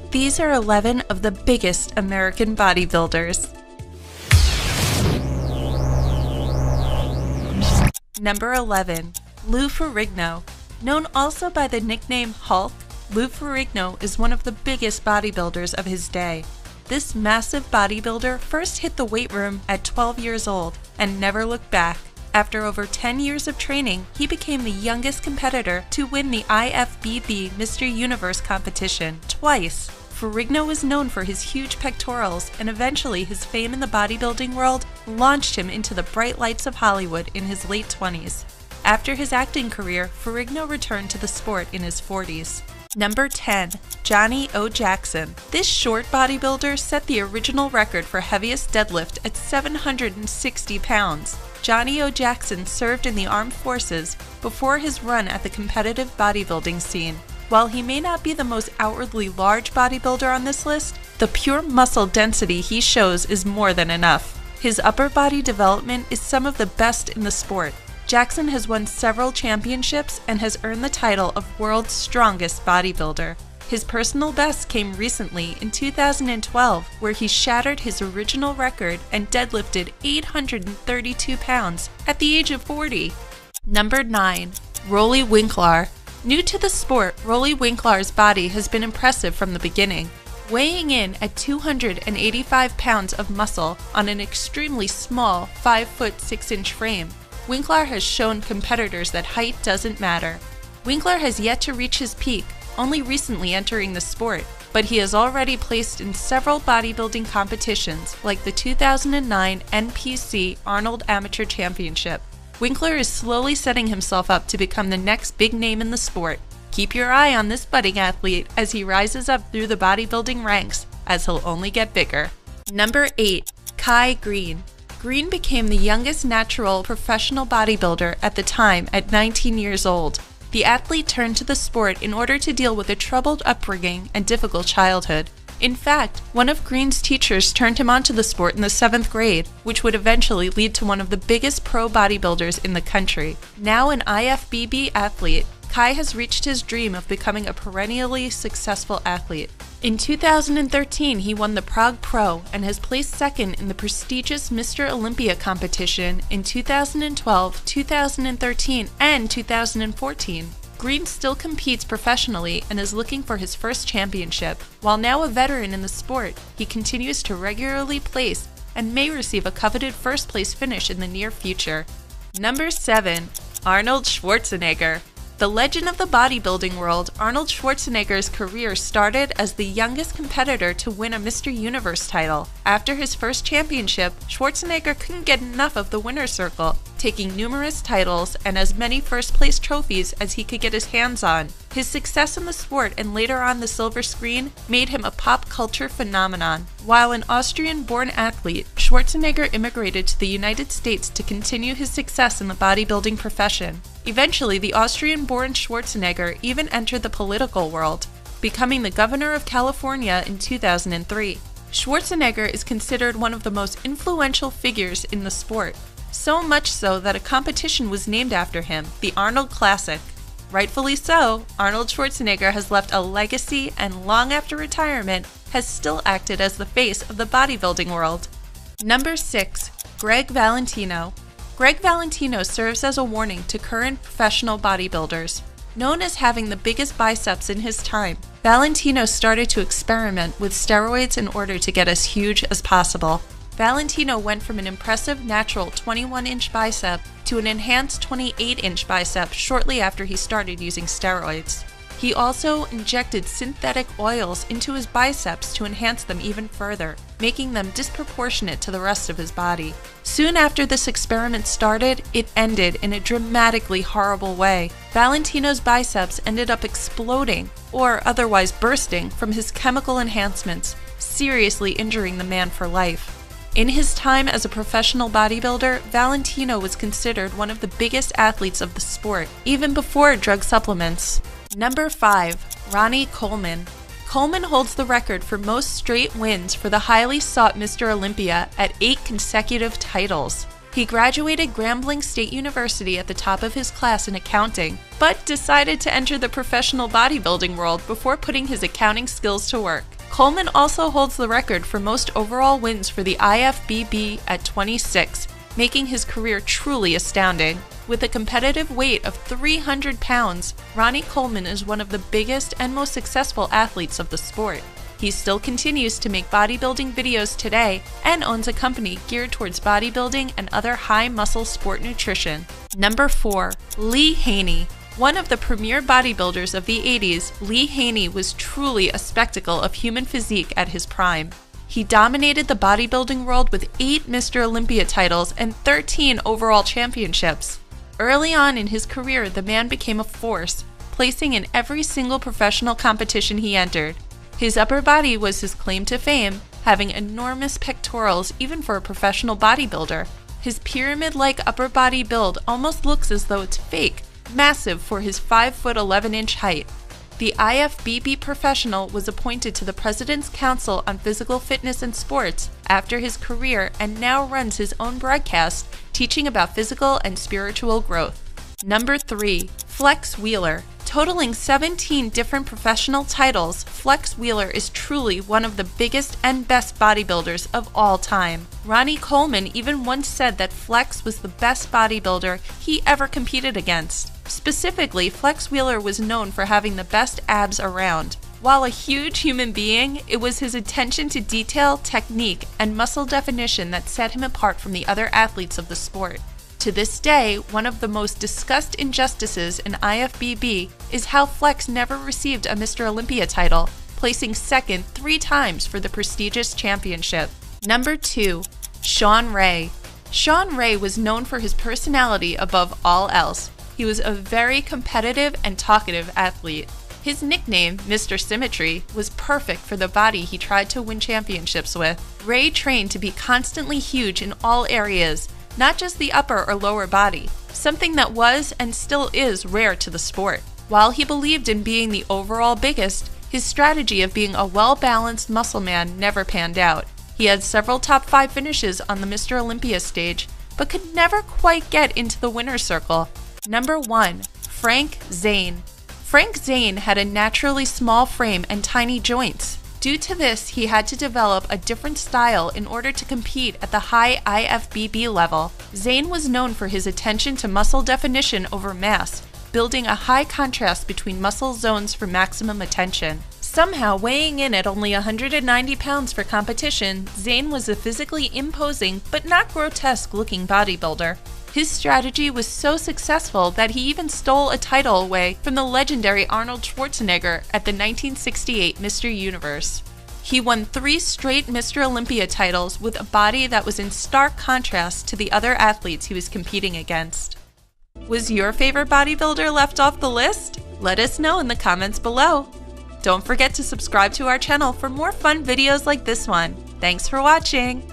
These are 11 of the biggest American bodybuilders. Number 11. Lou Ferrigno. Known also by the nickname Hulk, Lou Ferrigno is one of the biggest bodybuilders of his day. This massive bodybuilder first hit the weight room at 12 years old and never looked back. After over 10 years of training, he became the youngest competitor to win the IFBB Mr. Universe competition twice. Ferrigno was known for his huge pectorals, and eventually his fame in the bodybuilding world launched him into the bright lights of Hollywood in his late 20s. After his acting career, Ferrigno returned to the sport in his 40s. Number 10. Johnny O. Jackson. This short bodybuilder set the original record for heaviest deadlift at 760 pounds. Johnny O. Jackson served in the armed forces before his run at the competitive bodybuilding scene. While he may not be the most outwardly large bodybuilder on this list, the pure muscle density he shows is more than enough. His upper body development is some of the best in the sport. Jackson has won several championships and has earned the title of World's Strongest Bodybuilder. His personal best came recently in 2012, where he shattered his original record and deadlifted 832 pounds at the age of 40. Number 9. Roelly Winklaar. New to the sport, Roelly Winklaar's body has been impressive from the beginning. Weighing in at 285 pounds of muscle on an extremely small 5 foot 6 inch frame, Winklaar has shown competitors that height doesn't matter. Winklaar has yet to reach his peak, only recently entering the sport, but he has already placed in several bodybuilding competitions like the 2009 NPC Arnold Amateur Championship. Winklaar is slowly setting himself up to become the next big name in the sport. Keep your eye on this budding athlete as he rises up through the bodybuilding ranks, as he'll only get bigger. Number 8. Kai Greene. Greene became the youngest natural professional bodybuilder at the time at 19 years old. The athlete turned to the sport in order to deal with a troubled upbringing and difficult childhood. In fact, one of Greene's teachers turned him onto the sport in the 7th grade, which would eventually lead to one of the biggest pro bodybuilders in the country. Now an IFBB athlete, Kai has reached his dream of becoming a perennially successful athlete. In 2013, he won the Prague Pro and has placed second in the prestigious Mr. Olympia competition in 2012, 2013, and 2014. Greene still competes professionally and is looking for his first championship. While now a veteran in the sport, he continues to regularly place and may receive a coveted first place finish in the near future. Number 7. Arnold Schwarzenegger. The legend of the bodybuilding world, Arnold Schwarzenegger's career started as the youngest competitor to win a Mr. Universe title. After his first championship, Schwarzenegger couldn't get enough of the winner's circle, taking numerous titles and as many first-place trophies as he could get his hands on. His success in the sport and later on the silver screen made him a pop culture phenomenon. While an Austrian-born athlete, Schwarzenegger immigrated to the United States to continue his success in the bodybuilding profession. Eventually, the Austrian-born Schwarzenegger even entered the political world, becoming the governor of California in 2003. Schwarzenegger is considered one of the most influential figures in the sport, so much so that a competition was named after him, the Arnold Classic. Rightfully so, Arnold Schwarzenegger has left a legacy and long after retirement has still acted as the face of the bodybuilding world. Number 6. Greg Valentino. Greg Valentino serves as a warning to current professional bodybuilders. Known as having the biggest biceps in his time, Valentino started to experiment with steroids in order to get as huge as possible. Valentino went from an impressive natural 21-inch bicep to an enhanced 28-inch bicep shortly after he started using steroids. He also injected synthetic oils into his biceps to enhance them even further, making them disproportionate to the rest of his body. Soon after this experiment started, it ended in a dramatically horrible way. Valentino's biceps ended up exploding, or otherwise bursting, from his chemical enhancements, seriously injuring the man for life. In his time as a professional bodybuilder, Valentino was considered one of the biggest athletes of the sport, even before drug supplements. Number 5. Ronnie Coleman. Coleman holds the record for most straight wins for the highly sought Mr. Olympia at 8 consecutive titles. He graduated Grambling State University at the top of his class in accounting, but decided to enter the professional bodybuilding world before putting his accounting skills to work. Coleman also holds the record for most overall wins for the IFBB at 26, making his career truly astounding. With a competitive weight of 300 pounds, Ronnie Coleman is one of the biggest and most successful athletes of the sport. He still continues to make bodybuilding videos today and owns a company geared towards bodybuilding and other high-muscle sport nutrition. Number 4. Lee Haney. One of the premier bodybuilders of the 80s, Lee Haney was truly a spectacle of human physique at his prime. He dominated the bodybuilding world with 8 Mr. Olympia titles and 13 overall championships. Early on in his career, the man became a force, placing in every single professional competition he entered. His upper body was his claim to fame, having enormous pectorals even for a professional bodybuilder. His pyramid-like upper body build almost looks as though it's fake, massive for his 5'11" height. The IFBB professional was appointed to the President's Council on Physical Fitness and Sports after his career and now runs his own broadcast teaching about physical and spiritual growth. Number 3. Flex Wheeler. Totaling 17 different professional titles, Flex Wheeler is truly one of the biggest and best bodybuilders of all time. Ronnie Coleman even once said that Flex was the best bodybuilder he ever competed against. Specifically, Flex Wheeler was known for having the best abs around. While a huge human being, it was his attention to detail, technique, and muscle definition that set him apart from the other athletes of the sport. To this day, one of the most discussed injustices in IFBB is how Flex never received a Mr. Olympia title, placing second 3 times for the prestigious championship. Number 2. Shawn Ray. Shawn Ray was known for his personality above all else. He was a very competitive and talkative athlete. His nickname, Mr. Symmetry, was perfect for the body he tried to win championships with. Ray trained to be constantly huge in all areas, not just the upper or lower body, something that was and still is rare to the sport. While he believed in being the overall biggest, his strategy of being a well-balanced muscle man never panned out. He had several top 5 finishes on the Mr. Olympia stage, but could never quite get into the winner's circle. Number 1. Frank Zane. Frank Zane had a naturally small frame and tiny joints. Due to this, he had to develop a different style in order to compete at the high IFBB level. Zane was known for his attention to muscle definition over mass, building a high contrast between muscle zones for maximum attention. Somehow, weighing in at only 190 pounds for competition, Zane was a physically imposing but not grotesque-looking bodybuilder. His strategy was so successful that he even stole a title away from the legendary Arnold Schwarzenegger at the 1968 Mr. Universe. He won 3 straight Mr. Olympia titles with a body that was in stark contrast to the other athletes he was competing against. Was your favorite bodybuilder left off the list? Let us know in the comments below. Don't forget to subscribe to our channel for more fun videos like this one. Thanks for watching!